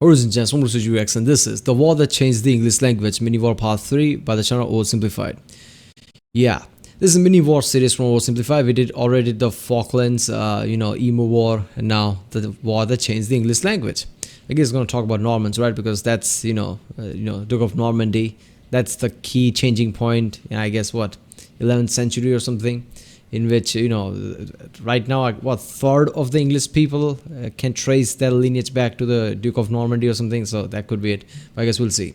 Ladies and gents, welcome to UX, and this is The War That Changed the English Language, Mini War Part 3 by the channel OverSimplified. Yeah, this is a mini war series from OverSimplified. We did already the Falklands, Emu War, and now the War That Changed the English Language. I guess going to talk about Normans, right? Because that's, Duke of Normandy. That's the key changing point, I guess, 11th century or something, in which, right now, third of the English people can trace their lineage back to the Duke of Normandy or something, so that could be it. But I guess we'll see.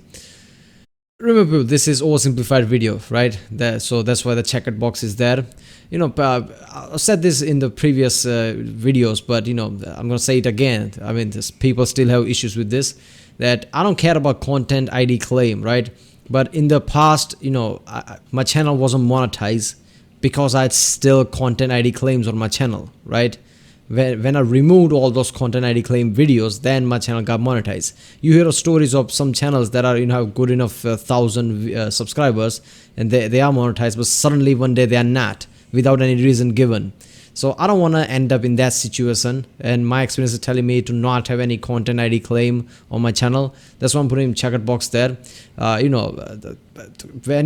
Remember, this is oversimplified video, right? So that's why the checkered box is there. I said this in the previous videos, but, I'm going to say it again. I mean, people still have issues with this, that I don't care about content ID claim, right? But in the past, my channel wasn't monetized, because I had still content ID claims on my channel, right? When I removed all those content ID claim videos, then my channel got monetized. You hear stories of some channels that are have good enough 1,000 subscribers, and they are monetized, but suddenly one day they are not, without any reason given. So I don't want to end up in that situation, and my experience is telling me to not have any content ID claim on my channel. That's why I'm putting checkered box there. When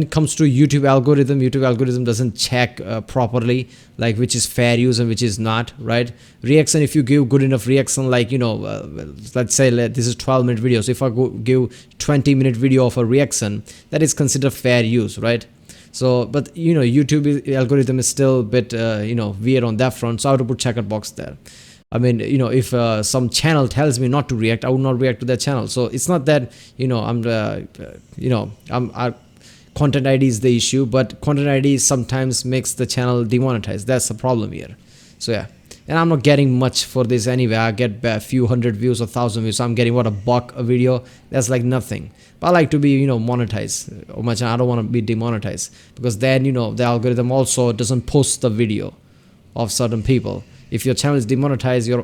it comes to YouTube algorithm doesn't check properly, like which is fair use and which is not, right? Reaction, if you give good enough reaction, like let's say this is 12-minute video, so if I give 20-minute video of a reaction, that is considered fair use, right? So, but YouTube algorithm is still a bit weird on that front, so I have to put checkered box there. I mean, if some channel tells me not to react, I would not react to that channel. So it's not that content ID is the issue, but content ID sometimes makes the channel demonetized. That's the problem here. So yeah, and I'm not getting much for this anyway. I get a few hundred views or 1,000 views, so I'm getting $1 a video. That's like nothing. But I like to be monetized on my channel. I don't want to be demonetized, because then the algorithm also doesn't post the video of certain people. If your channel is demonetized, your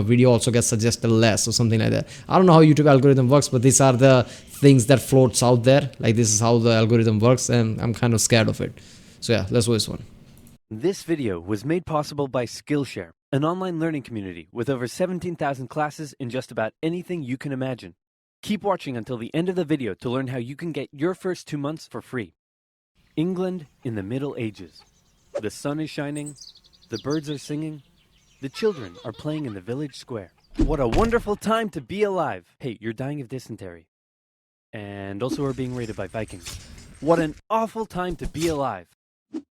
video also gets suggested less or something like that. I don't know how YouTube algorithm works, but these are the things that floats out there. Like, this is how the algorithm works, and I'm kind of scared of it. So yeah, let's do this one. This video was made possible by Skillshare, an online learning community with over 17,000 classes in just about anything you can imagine. Keep watching until the end of the video to learn how you can get your first 2 months for free. England in the Middle Ages. The sun is shining, the birds are singing, the children are playing in the village square. What a wonderful time to be alive! Hey, you're dying of dysentery. And also are being raided by Vikings. What an awful time to be alive!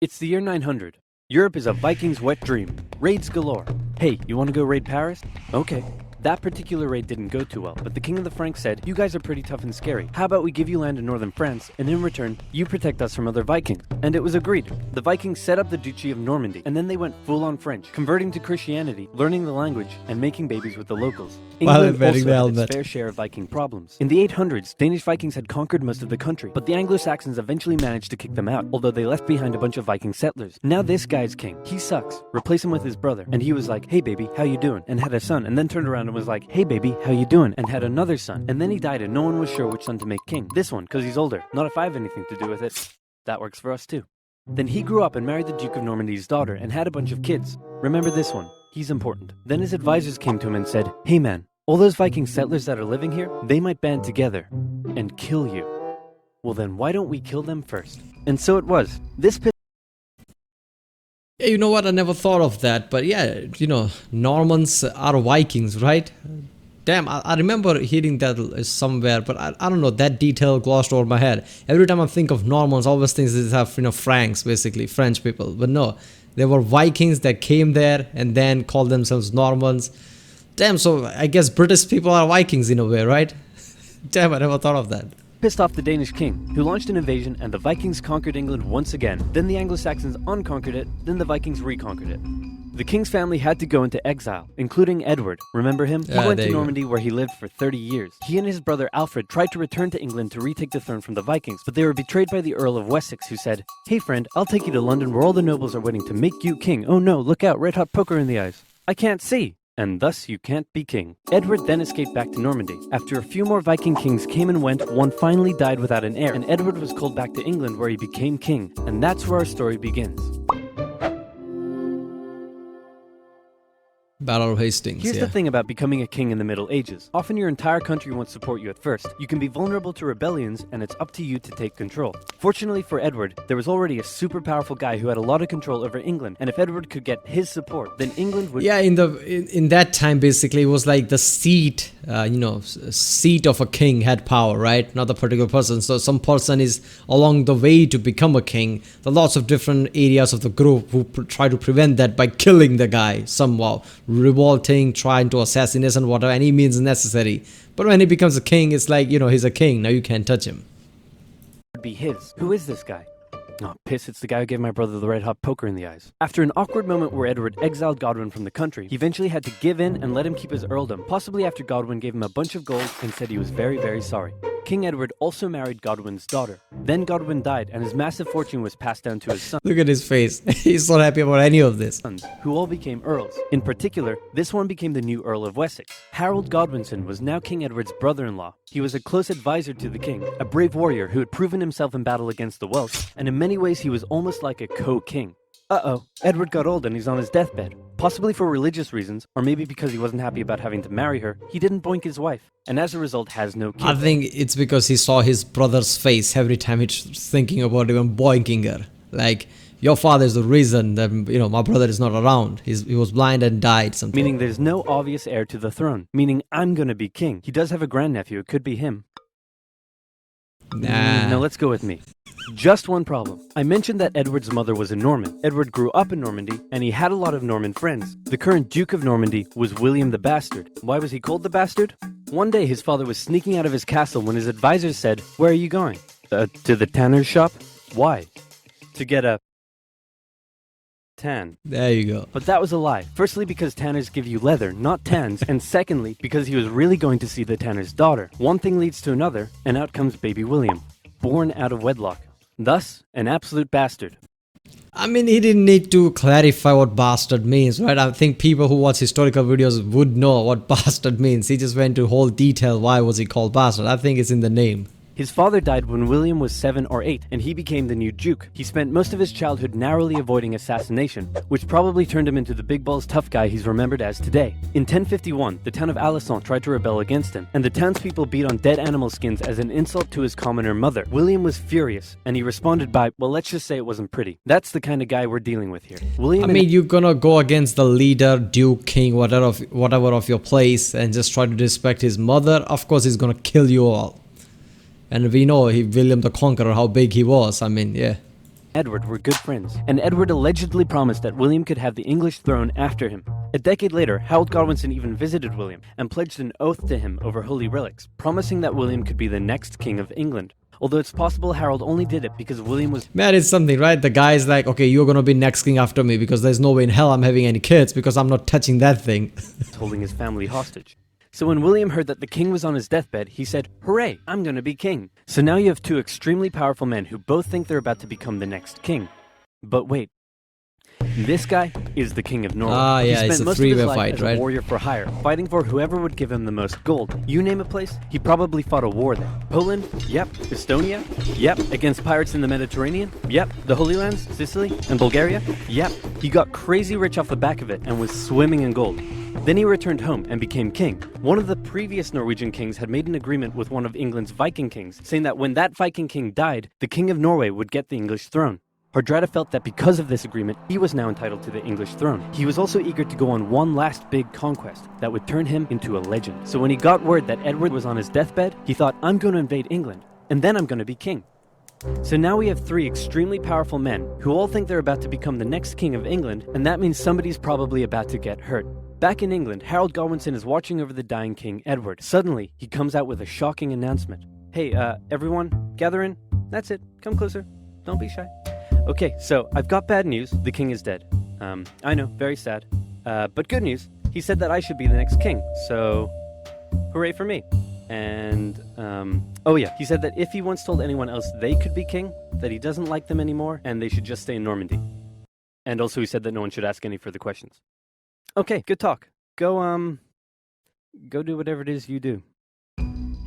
It's the year 900. Europe is a Viking's wet dream. Raids galore. Hey, you want to go raid Paris? Okay. That particular raid didn't go too well, but the King of the Franks said, "You guys are pretty tough and scary. How about we give you land in northern France, and in return, you protect us from other Vikings?" And it was agreed. The Vikings set up the Duchy of Normandy, and then they went full-on French, converting to Christianity, learning the language, and making babies with the locals. England also had its fair share of Viking problems. In the 800s, Danish Vikings had conquered most of the country, but the Anglo-Saxons eventually managed to kick them out, although they left behind a bunch of Viking settlers. Now this guy's king. He sucks. Replace him with his brother. And he was like, "Hey baby, how you doing?" and had a son, and then turned around and was like, "Hey baby, how you doing?" and had another son. And then he died and no one was sure which son to make king. This one, because he's older. Not if I have anything to do with it. That works for us too. Then he grew up and married the Duke of Normandy's daughter and had a bunch of kids. Remember this one. He's important. Then his advisors came to him and said, "Hey man, all those Viking settlers that are living here, they might band together and kill you. Well then why don't we kill them first?" And so it was. This Yeah, you know what? I never thought of that, but yeah, Normans are Vikings, right? Damn, I remember hearing that somewhere, but I don't know, that detail glossed over my head. Every time I think of Normans, I always think they have, Franks, basically, French people. But no, they were Vikings that came there and then called themselves Normans. Damn, so I guess British people are Vikings in a way, right? Damn, I never thought of that. Pissed off the Danish king, who launched an invasion, and the Vikings conquered England once again. Then the Anglo-Saxons unconquered it, then the Vikings reconquered it. The king's family had to go into exile, including Edward. Remember him? He went to Normandy where he lived for 30 years. He and his brother Alfred tried to return to England to retake the throne from the Vikings, but they were betrayed by the Earl of Wessex, who said, "Hey friend, I'll take you to London where all the nobles are waiting to make you king. Oh no, look out, red hot poker in the eyes. I can't see. And thus you can't be king." Edward then escaped back to Normandy. After a few more Viking kings came and went, one finally died without an heir, and Edward was called back to England where he became king. And that's where our story begins. Battle of Hastings. Here's the thing about becoming a king in the Middle Ages. Often your entire country won't support you at first. You can be vulnerable to rebellions, and it's up to you to take control. Fortunately for Edward, there was already a super powerful guy who had a lot of control over England, and if Edward could get his support, then England would... Yeah, in that time, basically, it was like the seat, seat of a king had power, right? Not the particular person. So some person is along the way to become a king. There are lots of different areas of the group who try to prevent that by killing the guy somehow, revolting, trying to assassinate and whatever, any means necessary. But when he becomes a king, it's like, he's a king. Now you can't touch him. Be his. Who is this guy? Oh, piss, it's the guy who gave my brother the red-hot poker in the eyes. After an awkward moment where Edward exiled Godwin from the country, he eventually had to give in and let him keep his earldom, possibly after Godwin gave him a bunch of gold and said he was very, very sorry. King Edward also married Godwin's daughter. Then Godwin died, and his massive fortune was passed down to his son. Look at his face. He's not happy about any of this. Who all became earls. In particular, this one became the new Earl of Wessex. Harold Godwinson was now King Edward's brother-in-law. He was a close advisor to the king, a brave warrior who had proven himself in battle against the Welsh, and in many ways he was almost like a co-king. Edward got old and he's on his deathbed. Possibly for religious reasons, or maybe because he wasn't happy about having to marry her, he didn't boink his wife, and as a result has no kids. I think it's because he saw his brother's face every time he's thinking about even boinking her. Like, your father is the reason that, my brother is not around. He was blind and died something. Meaning there's no obvious heir to the throne. Meaning I'm gonna be king. He does have a grandnephew, it could be him. Nah. Now let's go with me. Just one problem. I mentioned that Edward's mother was a Norman. Edward grew up in Normandy, and he had a lot of Norman friends. The current Duke of Normandy was William the Bastard. Why was he called the Bastard? One day his father was sneaking out of his castle when his advisors said, "Where are you going?" To the tanner's shop? Why? To get a tan. There you go. But that was a lie. Firstly, because tanners give you leather, not tans, and secondly, because he was really going to see the tanner's daughter. One thing leads to another, and out comes baby William, born out of wedlock. Thus, an absolute bastard. I mean, he didn't need to clarify what bastard means, right? I think people who watch historical videos would know what bastard means. He just went into whole detail why was he called bastard. I think it's in the name. His father died when William was 7 or 8, and he became the new Duke. He spent most of his childhood narrowly avoiding assassination, which probably turned him into the big balls tough guy he's remembered as today. In 1051, the town of Alençon tried to rebel against him, and the townspeople beat on dead animal skins as an insult to his commoner mother. William was furious, and he responded by, well, let's just say it wasn't pretty. That's the kind of guy we're dealing with here. You're gonna go against the leader, Duke, King, whatever of your place, and just try to disrespect his mother. Of course, he's gonna kill you all. And we know William the Conqueror, how big he was. Edward were good friends, and Edward allegedly promised that William could have the English throne after him. A decade later, Harold Godwinson even visited William and pledged an oath to him over holy relics, promising that William could be the next king of England. Although it's possible Harold only did it because William was... Man, it's something, right? The guy's like, okay, you're gonna be next king after me because there's no way in hell I'm having any kids because I'm not touching that thing. holding his family hostage. So when William heard that the king was on his deathbed, he said, "Hooray, I'm gonna be king." So now you have two extremely powerful men who both think they're about to become the next king. But wait. This guy is the king of Norway. He spent most of his life as a warrior for hire, fighting for whoever would give him the most gold. You name a place, he probably fought a war there. Poland? Yep. Estonia? Yep. Against pirates in the Mediterranean? Yep. The Holy Lands? Sicily? And Bulgaria? Yep. He got crazy rich off the back of it and was swimming in gold. Then he returned home and became king. One of the previous Norwegian kings had made an agreement with one of England's Viking kings, saying that when that Viking king died, the king of Norway would get the English throne. Hardrada felt that because of this agreement, he was now entitled to the English throne. He was also eager to go on one last big conquest that would turn him into a legend. So when he got word that Edward was on his deathbed, he thought, I'm going to invade England, and then I'm going to be king. So now we have three extremely powerful men who all think they're about to become the next king of England, and that means somebody's probably about to get hurt. Back in England, Harold Godwinson is watching over the dying King Edward. Suddenly, he comes out with a shocking announcement. Hey, everyone, gather in. That's it. Come closer. Don't be shy. Okay, so I've got bad news. The king is dead. I know, very sad. But good news. He said that I should be the next king. So, hooray for me. And, he said that if he once told anyone else they could be king, that he doesn't like them anymore, and they should just stay in Normandy. And also he said that no one should ask any further questions. Okay, good talk. Go do whatever it is you do.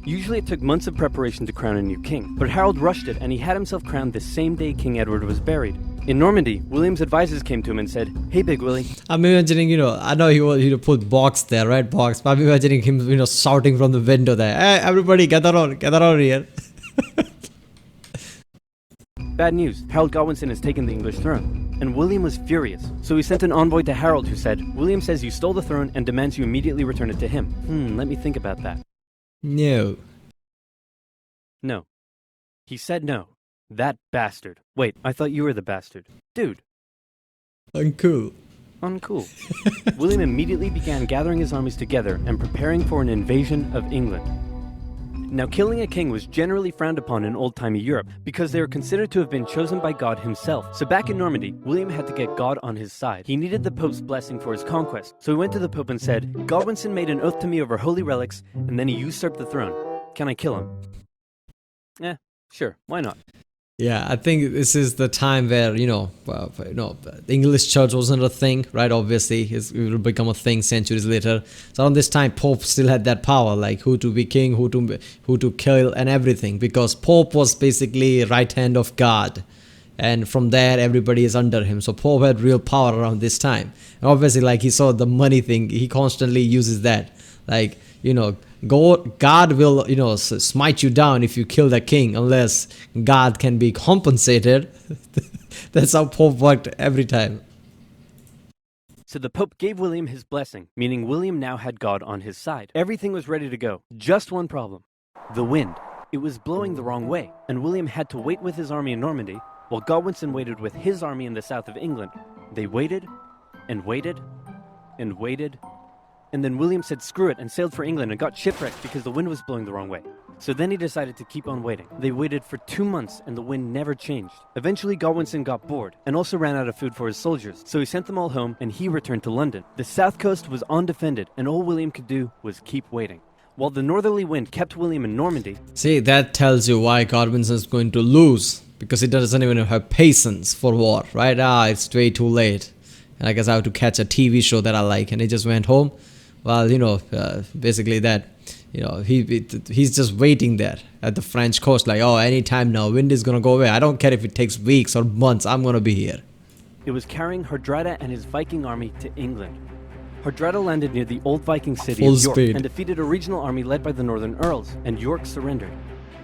Usually it took months of preparation to crown a new king, but Harold rushed it and he had himself crowned the same day King Edward was buried. In Normandy, William's advisors came to him and said, "Hey, Big Willie." I'm imagining, I know he put box there, right? Box. But I'm imagining him, shouting from the window there, "Hey, everybody, gather on here." Bad news, Harold Godwinson has taken the English throne, and William was furious. So he sent an envoy to Harold who said, "William says you stole the throne and demands you immediately return it to him." Let me think about that. No. No. He said no. That bastard. Wait, I thought you were the bastard. Dude. Uncool. Uncool. William immediately began gathering his armies together and preparing for an invasion of England. Now, killing a king was generally frowned upon in old-timey Europe because they were considered to have been chosen by God himself. So back in Normandy, William had to get God on his side. He needed the Pope's blessing for his conquest. So he went to the Pope and said, "Godwinson made an oath to me over holy relics, and then he usurped the throne. Can I kill him?" Sure, why not? Yeah, I think this is the time where, the English church wasn't a thing, right? Obviously, it will become a thing centuries later. So around this time, Pope still had that power, like who to be king, who to kill, and everything. Because Pope was basically right hand of God. And from there, everybody is under him. So Pope had real power around this time. And obviously, like he saw the money thing, he constantly uses that. Like, God will, smite you down if you kill the king unless God can be compensated. That's how Pope worked every time. So the Pope gave William his blessing, meaning William now had God on his side. Everything was ready to go. Just one problem. The wind. It was blowing the wrong way, and William had to wait with his army in Normandy, while Godwinson waited with his army in the south of England. They waited, and waited, and waited, and then William said screw it and sailed for England and got shipwrecked because the wind was blowing the wrong way. So then he decided to keep on waiting. They waited for 2 months and the wind never changed. Eventually Godwinson got bored and also ran out of food for his soldiers, so he sent them all home and he returned to London. The south coast was undefended and all William could do was keep waiting. While the northerly wind kept William in Normandy. See, that tells you why Godwinson is going to lose, because he doesn't even have patience for war, right? It's way too late. And I guess I have to catch a TV show that I like, and he just went home. Well, basically that, he's just waiting there at the French coast, like, anytime now, wind is gonna go away. I don't care if it takes weeks or months, I'm gonna be here. It was carrying Hardrada and his Viking army to England. Hardrada landed near the old Viking city of York and defeated a regional army led by the Northern Earls, and York surrendered.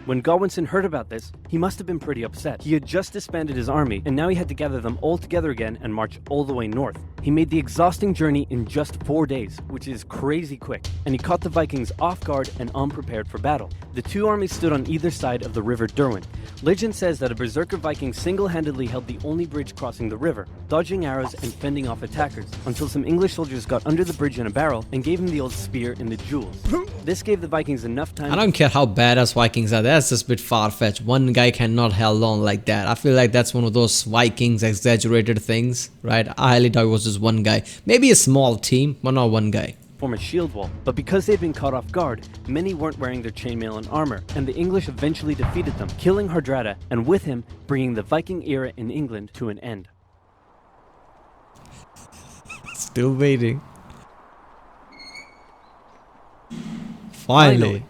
When Godwinson heard about this, he must have been pretty upset. He had just disbanded his army, and now he had to gather them all together again and march all the way north. He made the exhausting journey in just 4 days, which is crazy quick, and he caught the Vikings off guard and unprepared for battle. The two armies stood on either side of the River Derwent. Legend says that a berserker Viking single-handedly held the only bridge crossing the river, dodging arrows and fending off attackers, until some English soldiers got under the bridge in a barrel and gave him the old spear in the jewels. This gave the Vikings enough time. I don't care how badass Vikings are, that's just a bit far-fetched. One guy cannot hold on like that. I feel like that's one of those Vikings exaggerated things, right? I highly doubt it was just one guy. Maybe a small team, but not one guy. Form a shield wall, but because they'd been caught off guard, many weren't wearing their chainmail and armor, and the English eventually defeated them, killing Hardrada, and with him, bringing the Viking era in England to an end. Still waiting. Finally.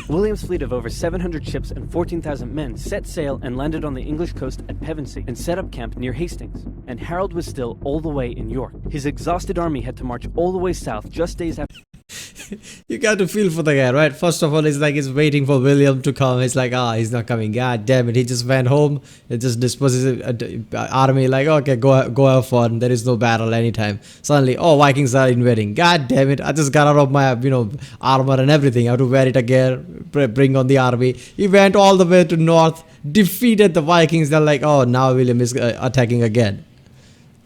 William's fleet of over 700 ships and 14,000 men set sail and landed on the English coast at Pevensey and set up camp near Hastings. And Harold was still all the way in York. His exhausted army had to march all the way south just days after. You got to feel for the guy, right? First of all, it's like he's waiting for William to come. It's like, he's not coming. God damn it. He just went home. It just disposes his army like, okay, go have fun. There is no battle anytime. Suddenly, Vikings are invading. God damn it. I just got out of my, armor and everything. I have to wear it again, bring on the army. He went all the way to north, defeated the Vikings. They're like, now William is attacking again.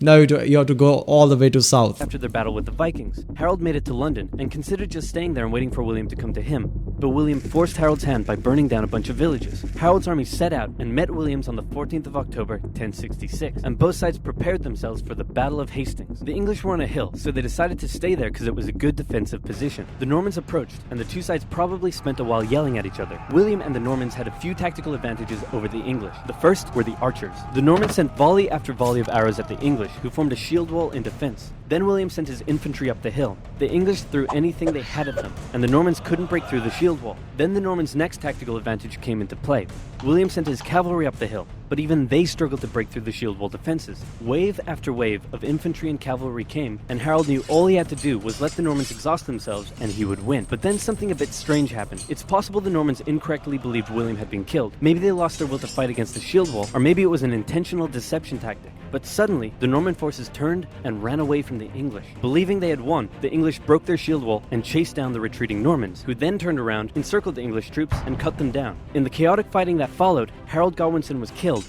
Now you have to go all the way to south. After their battle with the Vikings, Harold made it to London and considered just staying there and waiting for William to come to him. But William forced Harold's hand by burning down a bunch of villages. Harold's army set out and met William's on the 14th of October, 1066, and both sides prepared themselves for the Battle of Hastings. The English were on a hill, so they decided to stay there because it was a good defensive position. The Normans approached, and the two sides probably spent a while yelling at each other. William and the Normans had a few tactical advantages over the English. The first were the archers. The Normans sent volley after volley of arrows at the English, who formed a shield wall in defense. Then William sent his infantry up the hill. The English threw anything they had at them, and the Normans couldn't break through the shield shield wall. Then the Normans' next tactical advantage came into play. William sent his cavalry up the hill, but even they struggled to break through the shield wall defenses. Wave after wave of infantry and cavalry came, and Harold knew all he had to do was let the Normans exhaust themselves and he would win. But then something a bit strange happened. It's possible the Normans incorrectly believed William had been killed. Maybe they lost their will to fight against the shield wall, or maybe it was an intentional deception tactic. But suddenly, the Norman forces turned and ran away from the English. Believing they had won, the English broke their shield wall and chased down the retreating Normans, who then turned around, encircled the English troops, and cut them down. In the chaotic fighting that followed, Harold Godwinson was killed.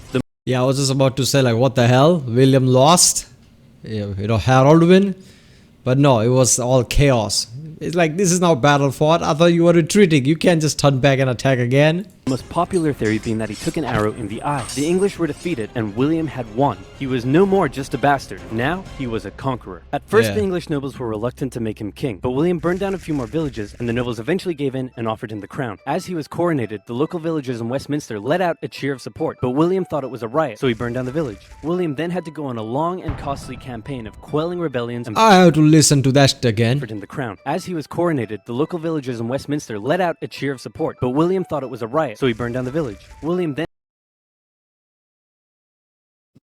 Yeah, I was just about to say, like, what the hell? William lost? Harold win? But no, it was all chaos. It's like, this is now battle fought. I thought you were retreating. You can't just turn back and attack again. The most popular theory being that he took an arrow in the eye. The English were defeated and William had won. He was no more just a bastard. Now he was a conqueror. At first, the English nobles were reluctant to make him king, but William burned down a few more villages and the nobles eventually gave in and offered him the crown. As he was coronated, the local villagers in Westminster let out a cheer of support, but William thought it was a riot, so he burned down the village. William then had to go on a long and costly campaign of quelling rebellions and I have to listen to that again. offered him the crown. As he was coronated, the local villagers in Westminster let out a cheer of support, but William thought it was a riot, so he burned down the village. William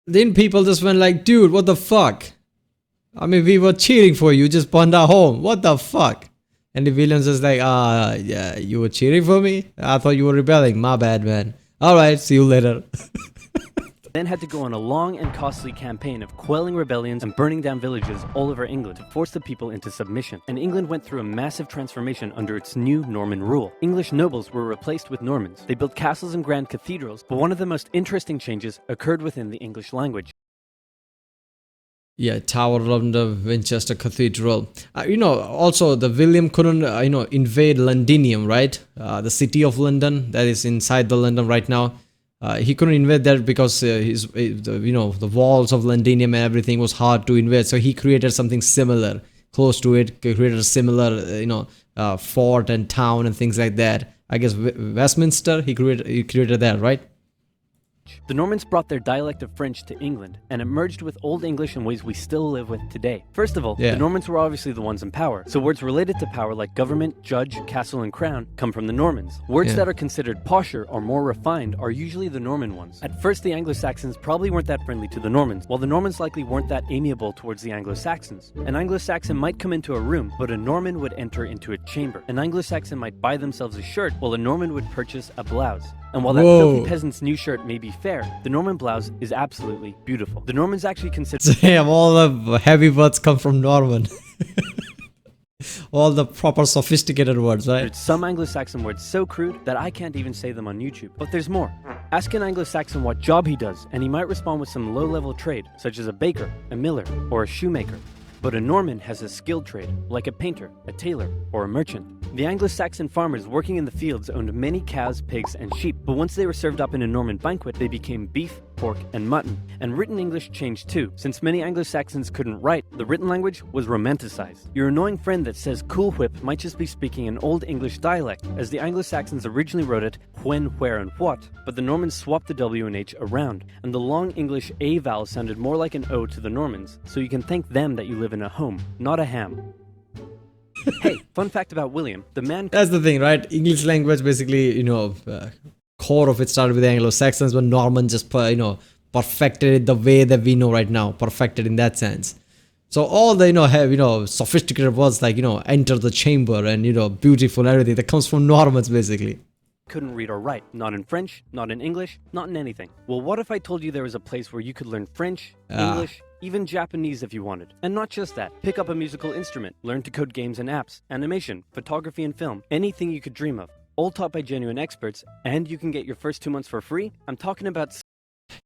Then people just went like, dude, what the fuck? I mean, we were cheering for you, just burned our home. What the fuck? And the Williams was like, yeah, you were cheering for me? I thought you were rebelling. My bad, man. Alright, see you later. then had to go on a long and costly campaign of quelling rebellions and burning down villages all over England to force the people into submission. And England went through a massive transformation under its new Norman rule. English nobles were replaced with Normans. They built castles and grand cathedrals, but one of the most interesting changes occurred within the English language. Yeah, Tower of the Winchester Cathedral. Also the William couldn't, invade Londinium, right? The city of London that is inside the London right now. He couldn't invade that because the walls of Londinium and everything was hard to invade. So he created something similar, close to it. Created a similar, fort and town and things like that. I guess Westminster. He created that, right? The Normans brought their dialect of French to England, and it merged with Old English in ways we still live with today. First of all, the Normans were obviously the ones in power, so words related to power like government, judge, castle, and crown come from the Normans. Words that are considered posher or more refined are usually the Norman ones. At first, the Anglo-Saxons probably weren't that friendly to the Normans, while the Normans likely weren't that amiable towards the Anglo-Saxons. An Anglo-Saxon might come into a room, but a Norman would enter into a chamber. An Anglo-Saxon might buy themselves a shirt, while a Norman would purchase a blouse. And while that filthy peasant's new shirt may be fair, the Norman blouse is absolutely beautiful. The Normans actually consider— Damn, all the heavy words come from Norman. All the proper sophisticated words, right? some Anglo-Saxon words so crude that I can't even say them on YouTube. But there's more. Ask an Anglo-Saxon what job he does, and he might respond with some low-level trade, such as a baker, a miller, or a shoemaker. But a Norman has a skilled trade, like a painter, a tailor, or a merchant. The Anglo-Saxon farmers working in the fields owned many cows, pigs, and sheep, but once they were served up in a Norman banquet, they became beef, pork, and mutton. And written English changed too. Since many Anglo-Saxons couldn't write, the written language was romanticized. Your annoying friend that says Cool Whip might just be speaking an Old English dialect, as the Anglo-Saxons originally wrote it when, where, and what, but the Normans swapped the W and H around, and the long English A vowel sounded more like an O to the Normans, so you can thank them that you live in a home, not a ham. Hey, fun fact about William, the man— That's the thing, right? English language basically, core of it started with the Anglo-Saxons, but Norman just, perfected it the way that we know right now. Perfected in that sense. So all the, have, sophisticated words like, enter the chamber and, beautiful and everything that comes from Normans basically. Couldn't read or write. Not in French, not in English, not in anything. Well, what if I told you there was a place where you could learn French, English, even Japanese if you wanted? And not just that. Pick up a musical instrument, learn to code games and apps, animation, photography and film, anything you could dream of. All taught by genuine experts, and you can get your first 2 months for free. I'm talking about—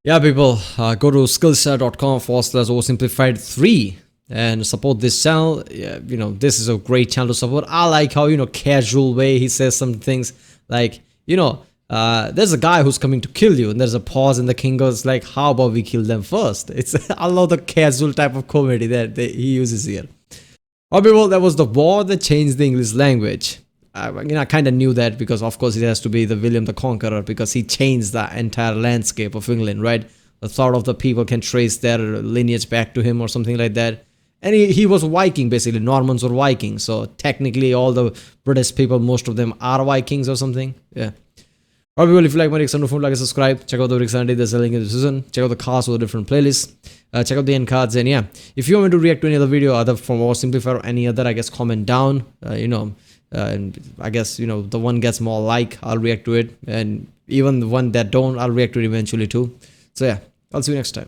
Yeah, people, go to skillshare.com/oversimplified 3 and support this channel. Yeah, this is a great channel to support. I like how, casual way he says some things like, there's a guy who's coming to kill you, and there's a pause, and the king goes like, how about we kill them first? I love the casual type of comedy that he uses here. Well, people, that was the war that changed the English language. I kind of knew that because, of course, it has to be the William the Conqueror, because he changed the entire landscape of England, right? The thought of the people can trace their lineage back to him or something like that. And he was Viking, basically. Normans were Vikings. So technically all the British people, most of them are Vikings or something. Yeah. Alright people, if you like my reaction, don't forget to like and subscribe. Check out the reaction, there's a link in the description. Check out the cast with the different playlists. Check out the end cards, and yeah, if you want me to react to any other video either from OverSimplified or any other, I guess comment down. And I guess the one gets more like, I'll react to it, and even the one that don't, I'll react to it eventually too. So yeah, I'll see you next time.